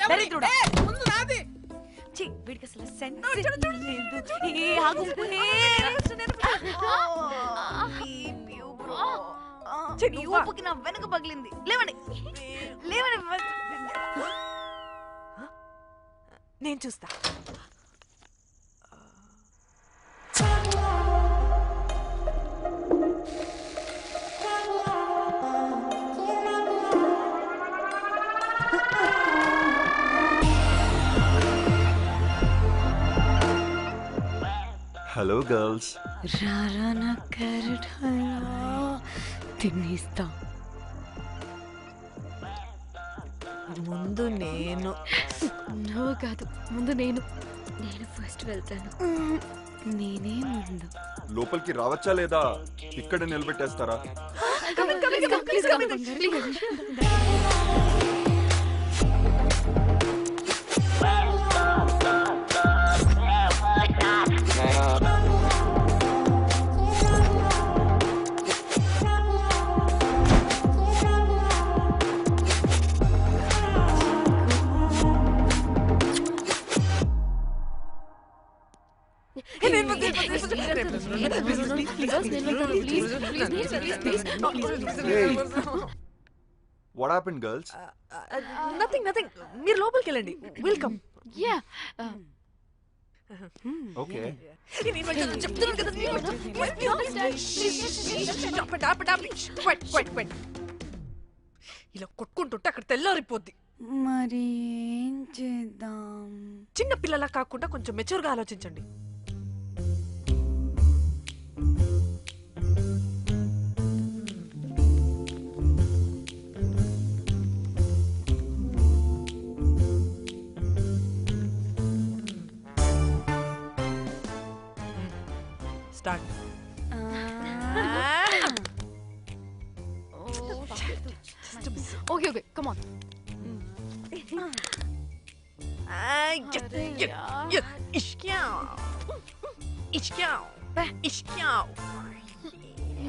దరిద్రుడా. ముందు నాది. ఛీ, వీడికి అసలు సెన్స్ లేదు. ఏ ఆగు. నీ ఊపుకి నా వెనక పగిలింది. లేవండి లేవండి. నేను చూస్తా. Hello girls. రారా నా క్యారెట్ హల్వా తినేస్తా. ముందు నేను. నువ్వు కాదు, ముందు నేను ఫస్ట్ వెళ్తాను. నేనే ముందు. లోపలికి రావచ్చా లేదా ఇక్కడ నిలబెట్టేస్తారా? What happened, girls? Nothing. మీరు లోపలికి వెళ్ళండి. వెల్కమ్. Yeah Okay. ఇలా కొట్టుకుంటుంటే అక్కడ తెల్లారిపోద్ది. మరి ఏం చేద్దాం? చిన్న పిల్లలా కాకుండా కొంచెం మెచ్యూర్ గా ఆలోచించండి. స్టార్ట్. Okay come on.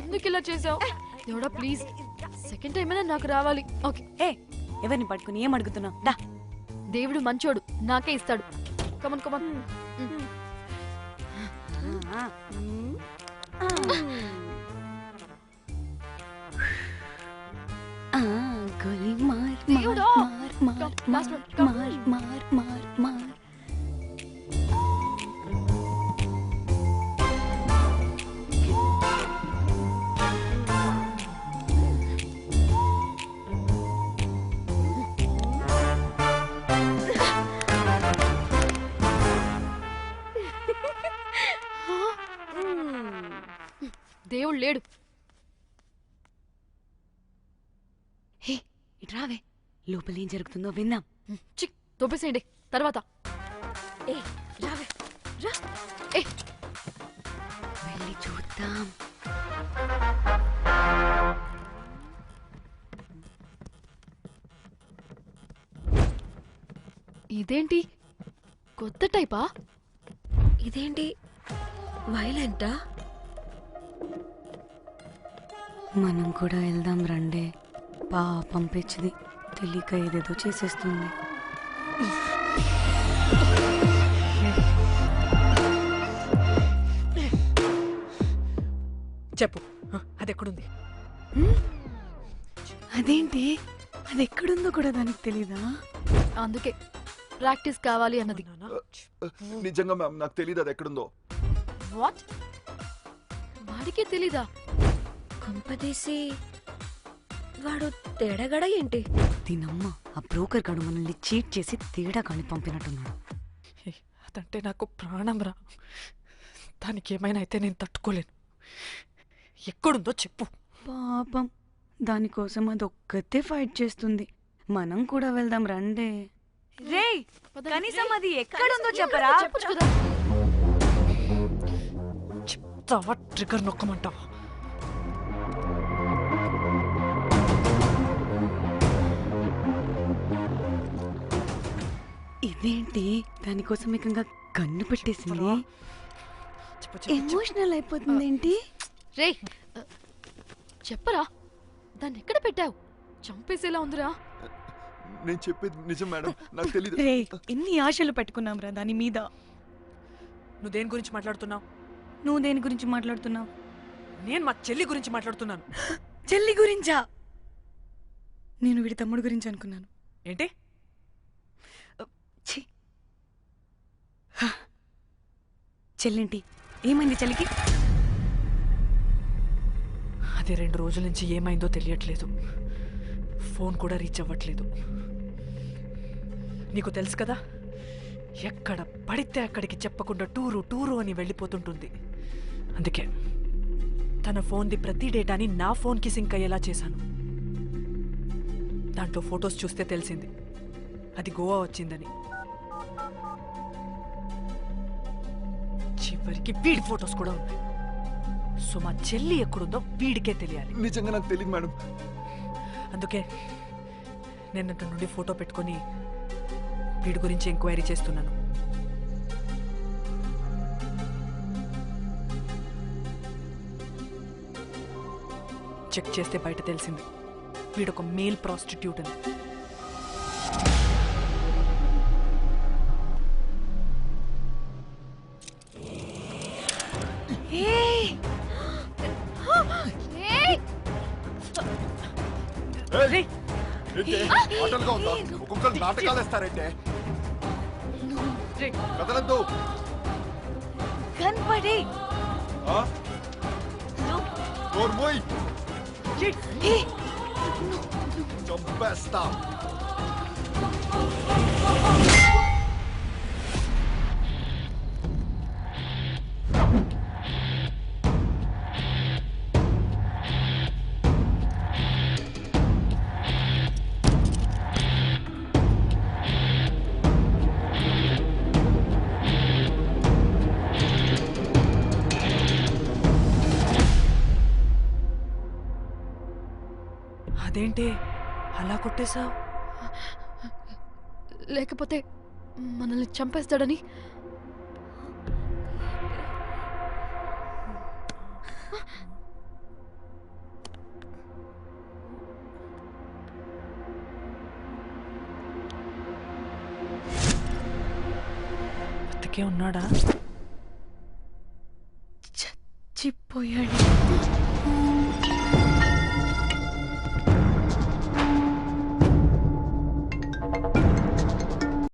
ఎందుకు ఇలా చేసావు? దేవుడా ప్లీజ్, సెకండ్ టైం అయినా నాకు రావాలి. ఓకే. ఏ ఎవరిని పట్టుకుని ఏం అడుగుతున్నావు? దా. దేవుడు మంచోడు, నాకే ఇస్తాడు. Come on come on. గోలీ మార్ దేవుడా. మార్ Last one, మార్ మార్ మార్ మార్. దేవుడు లేడు. హే ఇట్రావే, లోపల ఏం జరుగుతుందో విందాం. చిక్ తోపేసేయండి తర్వాత. వెళ్ళి చూద్దాం. ఇదేంటి కొత్త టైపా? ఇదేంటి వైలెంటా? మనం కూడా వెళ్దాం రండే. పాపం పిచ్చిది, తెలియక ఏదేదో చేసేస్తుంది. చెప్పు, అది ఎక్కడుంది? అదేంటి, అది ఎక్కడుందో కూడా దానికి తెలీదా? అందుకే ప్రాక్టీస్ కావాలి అన్నది. నిజంగా మ్యామ్ నాకు తెలియదు అది ఎక్కడుందో. వాట్? వాడికే తెలీదా? కొంపదీసి వాడు తేడాగడ ఏంటి? దీనమ్మ, ఆ బ్రోకర్ గాడు మనల్ని చీట్ చేసి తేడా కాని పంపినట్టున్నాడు. అదంటే నాకు ప్రాణం రా. దానికి ఏమైనా అయితే నేను తట్టుకోలేను. ఎక్కడుందో చెప్పు. పాపం, దానికోసం అది ఒక్కతే ఫైట్ చేస్తుంది. మనం కూడా వెళ్దాం రండే. రేయ్, కనీసం అది ఎక్కడుందో చెప్పరా? చెప్పొచ్చు కదా. చెప్తావా? ట్రిగర్ నొక్కమంటావా? ఇదేంటి, దానికోసం ఏకంగా కన్ను పెట్టేసింది. ఎమోషనల్ అయిపోతుంది ఏంటి? రే చెప్పరా, దాన్ని ఎక్కడ పెట్టావు? చంపేసేలా ఉందిరా. నేను చెప్పేది నిజం మేడం, నాకు తెలీదు. రే ఎన్ని ఆశలు పెట్టుకున్నాం రా దాని మీద. నువ్వు దేని గురించి మాట్లాడుతున్నావు? నువ్వు దేని గురించి మాట్లాడుతున్నావు? నేను మా చెల్లి గురించి మాట్లాడుతున్నాను. చెల్లి గురించా? నేను వీడి తమ్ముడు గురించి అనుకున్నాను. ఏంటి? ఛీ. హ. చెల్లింటి ఏమైంది చెల్లికి? అది 2 రోజుల నుంచి ఏమైందో తెలియట్లేదు. ఫోన్ కూడా రీచ్ అవ్వట్లేదు. నీకు తెలుసు కదా, ఎక్కడ పడితే అక్కడికి చెప్పకుండా టూరు అని వెళ్ళిపోతుంటుంది. అందుకే తన ఫోన్ది ప్రతి డేటాని నా ఫోన్కి సింక్ అయ్యేలా చేశాను. దాంట్లో ఫొటోస్ చూస్తే తెలిసింది అది గోవా వచ్చిందని. చివరికి వీడి ఫొటోస్ కూడా ఉన్నాయి. సో మా చెల్లి ఎక్కడుందో వీడికే తెలియాలి. నిజంగా నాకు తెలియదు మేడం. అందుకే నేను అక్కడి నుండి ఫోటో పెట్టుకొని వీడి గురించి ఎంక్వైరీ చేస్తున్నాను. చెక్ చేస్తే బయట తెలిసింది వీడొక మేల్ ప్రాస్టిట్యూట్ అని. ఆటలుగా ఉందా? ఒక్కొక్కరు నాటకాలు వేస్తారంటే కదలద్దు. కనపడి చంపేస్తా. అదేంటి అలా కొట్టేశావు? లేకపోతే మనల్ని చంపేస్తాడని. బతికే ఉన్నాడా? చచ్చిపోయాడు.